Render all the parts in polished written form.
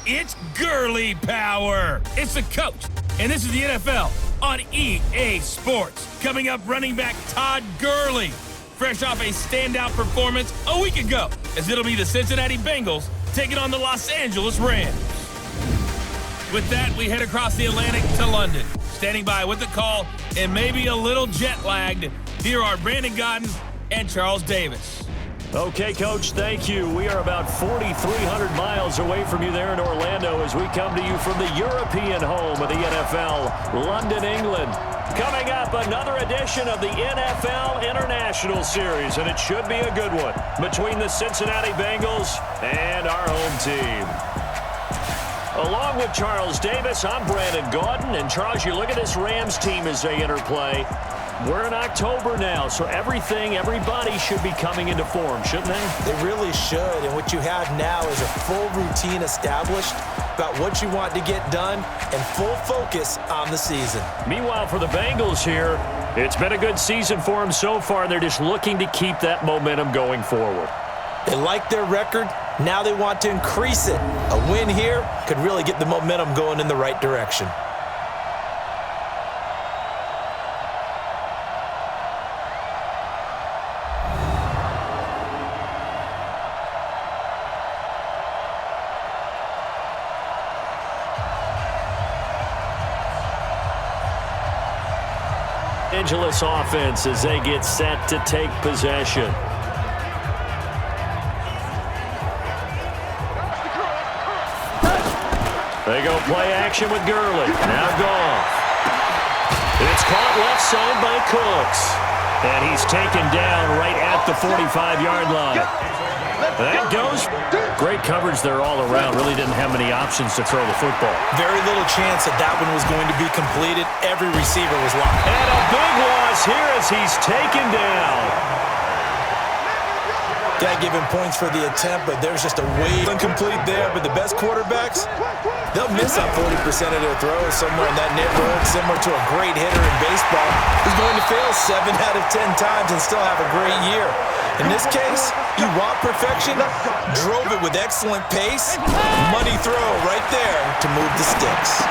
It's girly power. It's the coach, and this is the NFL on EA Sports. Coming up, running back Todd Gurley, fresh off a standout performance a week ago, as it'll be the Cincinnati Bengals taking on the Los Angeles Rams. With that, we head across the Atlantic to London. Standing by with the call and maybe a little jet-lagged, here are Brandon Godden and Charles Davis. Okay, Coach, thank you. We are about 4,300 miles away from you there in Orlando as we come to you from the European home of the NFL, London, England. Coming up, another edition of the NFL International Series, and it should be a good one between the Cincinnati Bengals and our home team. Along with Charles Davis, I'm Brandon Godden, and Charles, you look at this Rams team as they enter play. We're in October now, so everybody should be coming into form, shouldn't they? They really should, and what you have now is a full routine established about what you want to get done and full focus on the season. Meanwhile, for the Bengals here, it's been a good season for them so far. They're just looking to keep that momentum going forward. They like their record. Now they want to increase it. A win here could really get the momentum going in the right direction. Angeles offense as they get set to take possession. They go play action with Gurley. Now Goff. It's caught left side by Cooks. And he's taken down right at the 45-yard line. That goes. Great coverage there all around. Really didn't have many options to throw the football. Very little chance that one was going to be completed. Every receiver was locked. And a big loss here as he's taken down. Got to give him points for the attempt, but there's just a way incomplete there. But the best quarterbacks, they'll miss on 40% of their throws somewhere in that neighborhood, similar to a great hitter in baseball who's going to fail 7 out of 10 times and still have a great year. In this case, you want perfection, drove it with excellent pace, money throw right there to move the sticks.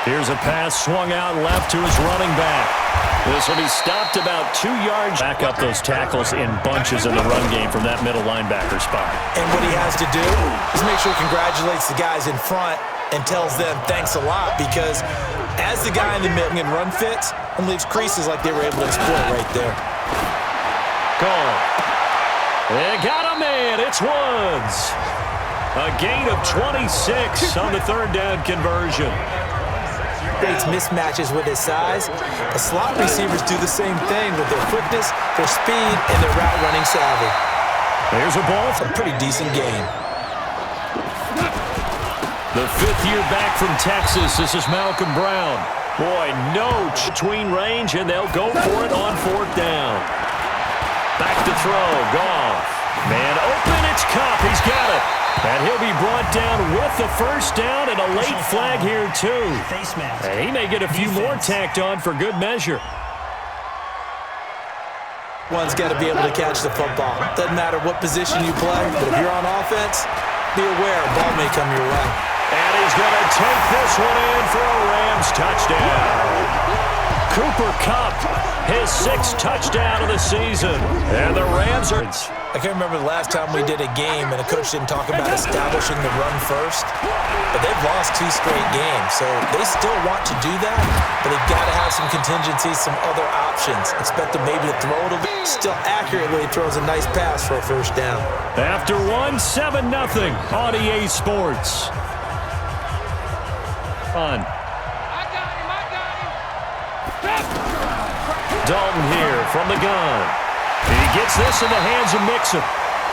Here's a pass swung out left to his running back. This will be stopped about 2 yards. Back up those tackles in bunches in the run game from that middle linebacker spot. And what he has to do is make sure he congratulates the guys in front and tells them thanks a lot, because as the guy in the middle and run fits and leaves creases like they were able to exploit right there. Goal. They got a man. It's Woods. A gain of 26 on the third down conversion. Creates mismatches with his size. The slot receivers do the same thing with their quickness, their speed, and their route running savvy. There's a ball. It's a pretty decent game. The fifth year back from Texas. This is Malcolm Brown. Boy, no between range, and they'll go for it on fourth down. Back to throw. Goff. Man open. It's Kupp. He's got it. And he'll be brought down with the first down and a late flag here, too. And he may get a few more tacked on for good measure. One's got to be able to catch the football. Doesn't matter what position you play, but if you're on offense, be aware a ball may come your way. And he's going to take this one in for a Rams touchdown. Cooper Kupp, his 6th touchdown of the season. And the Rams are... I can't remember the last time we did a game and a coach didn't talk about establishing the run first. But they've lost 2 straight games, so they still want to do that. But they've got to have some contingencies, some other options. Expect them maybe to throw it a bit. Still accurately throws a nice pass for a first down. After 7-0 on EA Sports. Fun. Dalton here from the gun. He gets this in the hands of Mixon.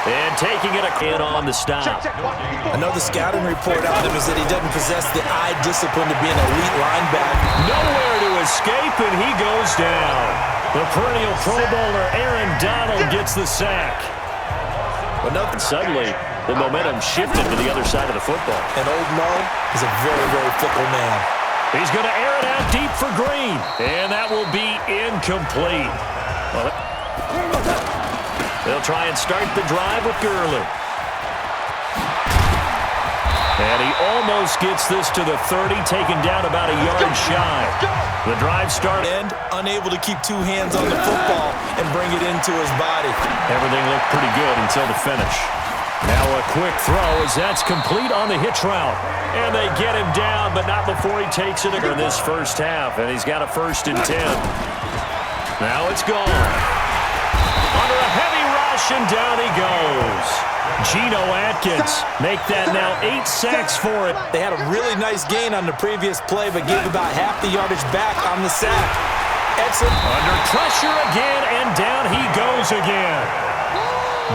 And taking it in on the stop. I know the scouting report on him is that he doesn't possess the eye discipline to be an elite linebacker. Nowhere to escape, and he goes down. The perennial Pro Bowler Aaron Donald gets the sack. But nothing. Suddenly, the momentum shifted to the other side of the football. And old Mo is a very, very fickle man. He's going to air it out deep for Green. And that will be incomplete. Well, they'll try and start the drive with Gurley. And he almost gets this to the 30, taken down about a yard shy. The drive started. And unable to keep two hands on the football and bring it into his body. Everything looked pretty good until the finish. Now a quick throw as that's complete on the hitch route. And they get him down, but not before he takes it in this first half. And he's got a 1st and 10. Now it's gone. Under a heavy rush, and down he goes. Geno Atkins make that now 8 sacks for it. They had a really nice gain on the previous play, but gave about half the yardage back on the sack. Excellent. Under pressure again, and down he goes again.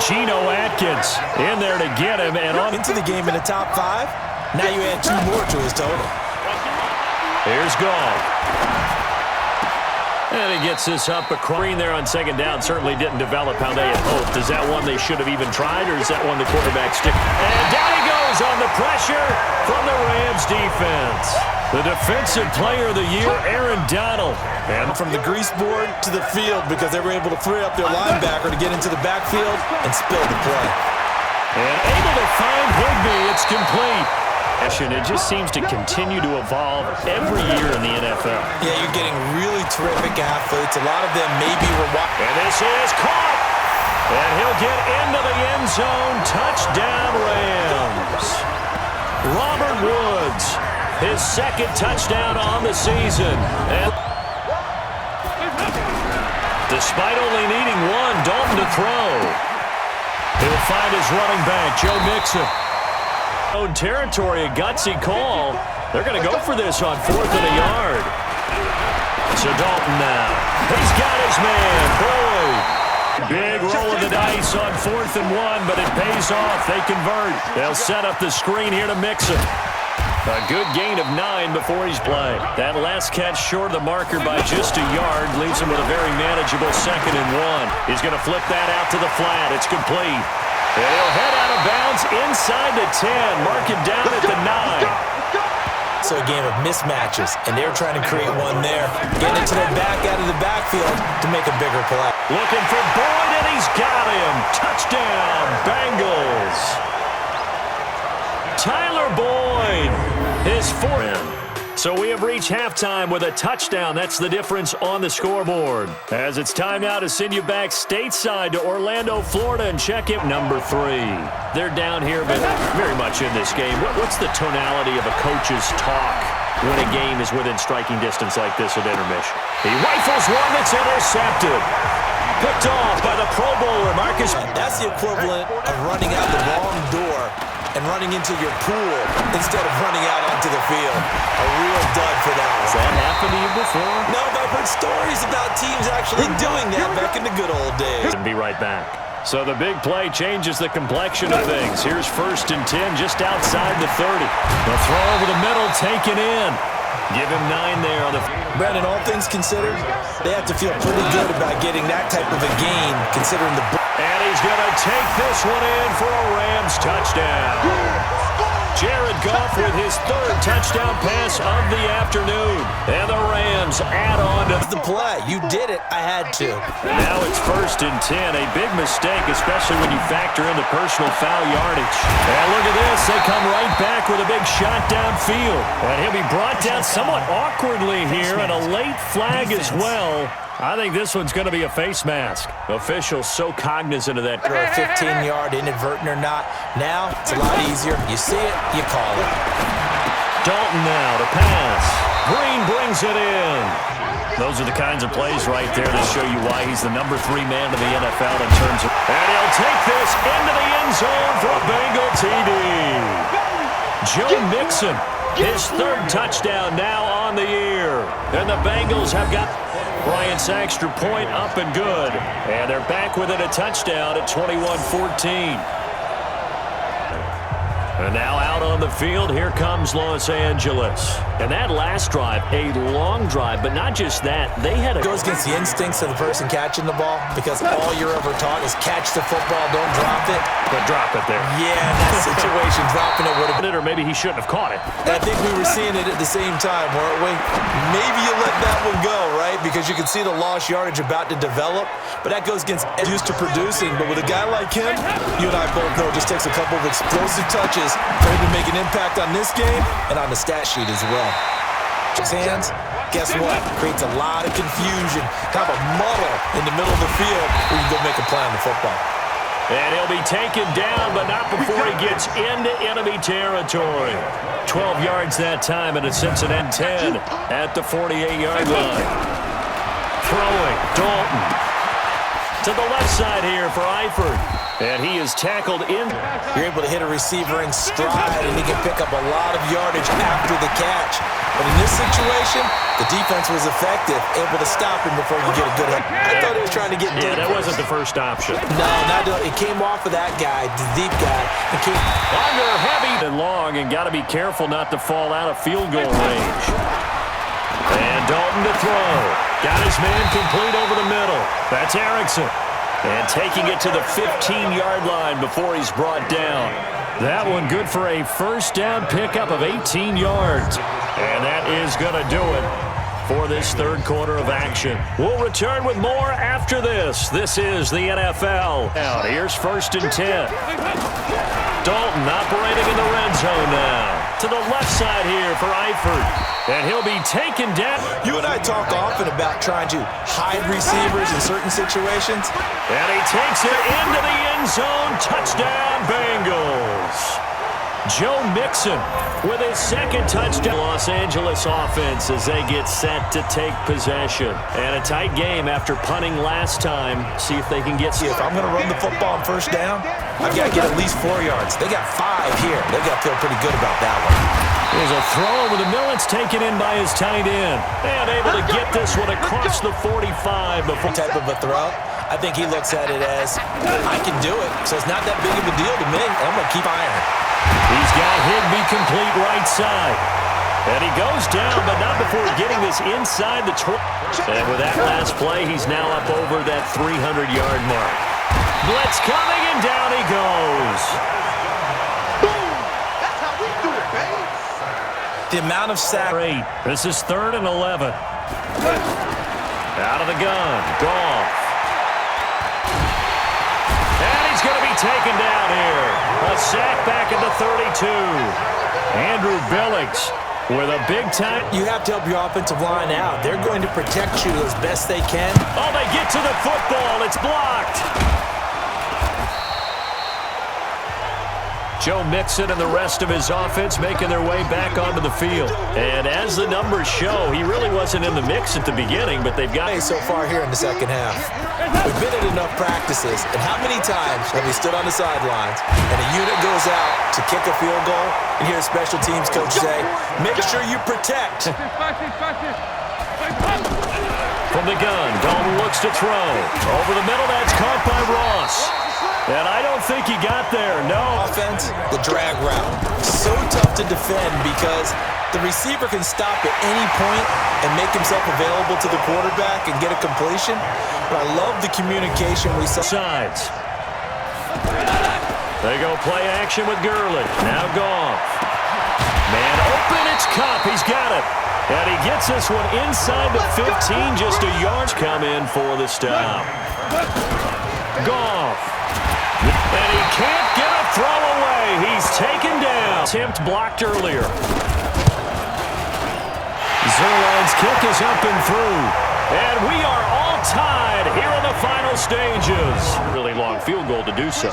Geno Atkins in there to get him, and on into the game in the top 5. Now you add 2 more to his total. Here's Gall. And he gets this up. A screen there on 2nd down certainly didn't develop how they had hoped. Is that one they should have even tried, or is that one the quarterback stick? And down he goes on the pressure from the Rams defense. The defensive player of the year, Aaron Donald. And from the grease board to the field because they were able to free up their linebacker to get into the backfield and spill the play. And able to find Higbee. It's complete. It just seems to continue to evolve every year in the NFL. Yeah, you're getting really terrific athletes. A lot of them maybe were watching. And this is caught. And he'll get into the end zone. Touchdown, Rams. Robert Woods, his 2nd touchdown on the season. And despite only needing 1, Dalton to throw. He'll find his running back, Joe Mixon. Own territory, a gutsy call. They're going to go for this on 4th and a yard. So Dalton now. He's got his man, Boyd. Big roll of the dice on 4th and 1, but it pays off. They convert. They'll set up the screen here to Mixon. A good gain of 9 before he's played. That last catch short of the marker by just a yard leaves him with a very manageable 2nd and 1. He's going to flip that out to the flat. It's complete. And he'll head out of bounds inside the 10. Mark it down at the 9. So a game of mismatches, and they're trying to create one there. Getting it to their back out of the backfield to make a bigger play. Looking for Boyd, and he's got him. Touchdown, Bengals. Tyler Boyd, his 4th. So we have reached halftime with a touchdown. That's the difference on the scoreboard. As it's time now to send you back stateside to Orlando, Florida, and check it. Number 3. They're down here, but very much in this game. What's the tonality of a coach's talk when a game is within striking distance like this at intermission? He rifles one that's intercepted. Picked off by the Pro Bowler, Marcus. That's the equivalent of running out the wrong door and running into your pool instead of running out onto the field. A real dud for that. Has that happened to you before? No, but I've heard stories about teams actually doing that back in the good old days. And be right back. So the big play changes the complexion of things. Here's 1st and 10 just outside the 30. The throw over the middle taken in. Give him 9 there on the... Brandon, all things considered, they have to feel pretty good about getting that type of a gain considering the... And he's going to take this one in for a Rams touchdown. Jared Goff with his 3rd touchdown pass of the afternoon. And the Rams add on to the play. You did it. I had to. Now it's 1st and 10. A big mistake, especially when you factor in the personal foul yardage. And look at this. They come right back with a big shot downfield. And he'll be brought down somewhat awkwardly here, and a late flag as well. I think this one's going to be a face mask. Officials so cognizant of that. Throw a 15-yard, inadvertent or not. Now, it's a lot easier. You see it, you call it. Dalton now to pass. Green brings it in. Those are the kinds of plays right there that show you why he's the number 3 man in the NFL in terms of... And he'll take this into the end zone for a Bengal TD. Joe Mixon, his 3rd touchdown now on the year. And the Bengals have got... Bryant's extra point up and good. And they're back within a touchdown at 21-14. And now out on the field, here comes Los Angeles. And that last drive, a long drive, but not just that. They had a... It goes against the instincts of the person catching the ball because all you're ever taught is catch the football, don't drop it. But drop it there. Yeah, in that situation, dropping it would have been... Or maybe he shouldn't have caught it. And I think we were seeing it at the same time, weren't we? Maybe you let that one go, right? Because you can see the lost yardage about to develop, but that goes against used to producing. But with a guy like him, you and I both know it just takes a couple of explosive touches plays for him to make an impact on this game and on the stat sheet as well. His hands, guess what? Creates a lot of confusion, kind of a muddle in the middle of the field where you can go make a play on the football. And he'll be taken down, but not before he gets into enemy territory. 12 yards that time, and a Cincinnati 10 at the 48-yard line. Throwing, Dalton. To the left side here for Eifert. And he is tackled in. You're able to hit a receiver in stride, and he can pick up a lot of yardage after the catch. But in this situation, the defense was effective, able to stop him before you get a good hit. I thought he was trying to get deep. Yeah, that wasn't the first option. No, it came off of that guy, the deep guy. It came under heavy and long, and got to be careful not to fall out of field goal range. And Dalton to throw. Got his man complete over the middle. That's Erickson. And taking it to the 15-yard line before he's brought down. That one good for a first down pickup of 18 yards. And that is going to do it for this third quarter of action. We'll return with more after this. This is the NFL. Now, here's 1st and 10. Dalton operating in the red zone now. To the left side here for Eifert. And he'll be taken down. You and I talk often about trying to hide receivers in certain situations. And he takes it into the end zone. Touchdown, Bengals. Joe Mixon with his second touchdown. Los Angeles offense as they get set to take possession. And a tight game after punting last time. See if they can get... If I'm going to run the football on first down, I've got to get at least 4 yards. They got 5 here. They got to feel pretty good about that one. There's a throw over the middle. It's taken in by his tight end. And able to get this one across the 45 before... Type of a throw. I think he looks at it as, I can do it, so it's not that big of a deal to me. I'm going to keep firing. He's got Higbee complete right side. And he goes down, but not before getting this inside the 20. And with that last play, he's now up over that 300-yard mark. Blitz coming, and down he goes. That's how we do it, baby. The amount of sack. This is 3rd and 11. Out of the gun, Goff. And he's going to be taken down here. A sack back at the 32. Andrew Billings with a big time. You have to help your offensive line out. They're going to protect you as best they can. Oh, they get to the football. It's blocked. Joe Mixon and the rest of his offense making their way back onto the field. And as the numbers show, he really wasn't in the mix at the beginning, but they've got... So far here in the second half. We've been at enough practices, and how many times have we stood on the sidelines and a unit goes out to kick a field goal and hear a special teams coach say, make sure you protect. From the gun, Dalton looks to throw. Over the middle, that's caught by Ross. And I don't think he got there, no. Offense, the drag route. So tough to defend because the receiver can stop at any point and make himself available to the quarterback and get a completion. But I love the communication we saw. Sides. They go play action with Gurley. Now Goff. Man open, it's Kupp. He's got it. And he gets this one inside the 15, just a yard. Come in for the stop. Goff. And he can't get a throw away. He's taken down. Attempt blocked earlier. Zerline's kick is up and through. And we are all tied here in the final stages. Really long field goal to do so.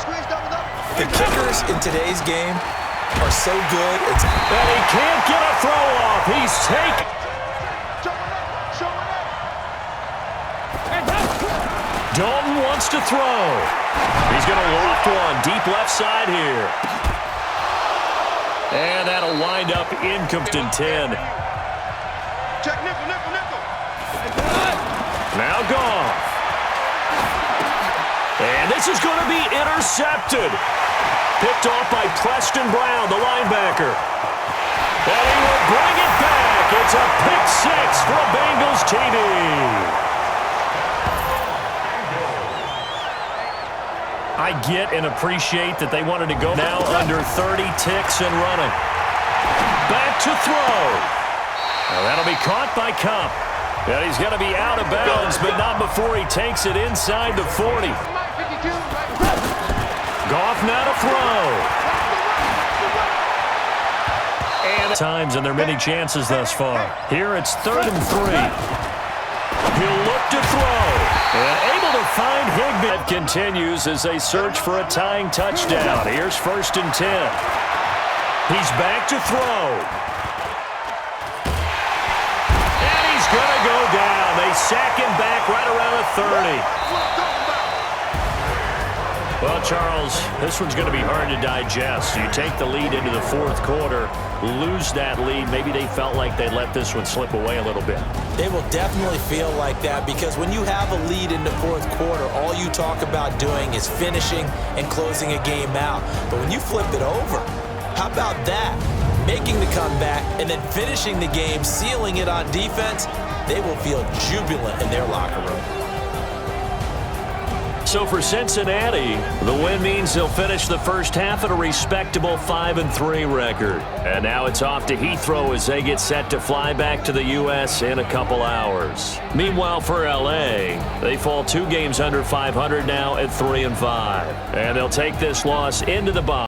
The kickers in today's game are so good. And he can't get a throw off. He's taken. Dalton wants to throw. He's going to loft one deep left side here. And that'll wind up incomplete 10. Check nickel. Now Goff. And this is going to be intercepted. Picked off by Preston Brown, the linebacker. And he will bring it back. It's a pick six for a Bengals TD. I get and appreciate that they wanted to go now under 30 ticks and running. Back to throw. Now that'll be caught by Kupp. And he's going to be out of bounds, but not before he takes it inside the 40. Goff now to throw. times and their many chances thus far. Here it's 3rd and 3. He'll look to throw. And able to find Higbee. That continues as they search for a tying touchdown. Here's 1st and 10. He's back to throw. And he's going to go down. They sack him back right around the 30. Well, Charles, this one's going to be hard to digest. You take the lead into the 4th quarter, lose that lead. Maybe they felt like they let this one slip away a little bit. They will definitely feel like that because when you have a lead in the 4th quarter, all you talk about doing is finishing and closing a game out. But when you flip it over, how about that? Making the comeback and then finishing the game, sealing it on defense, they will feel jubilant in their locker room. So for Cincinnati, the win means they'll finish the first half at a respectable 5-3 record. And now it's off to Heathrow as they get set to fly back to the U.S. in a couple hours. Meanwhile, for L.A., they fall 2 games under 500 now at 3-5. And they'll take this loss into the bye.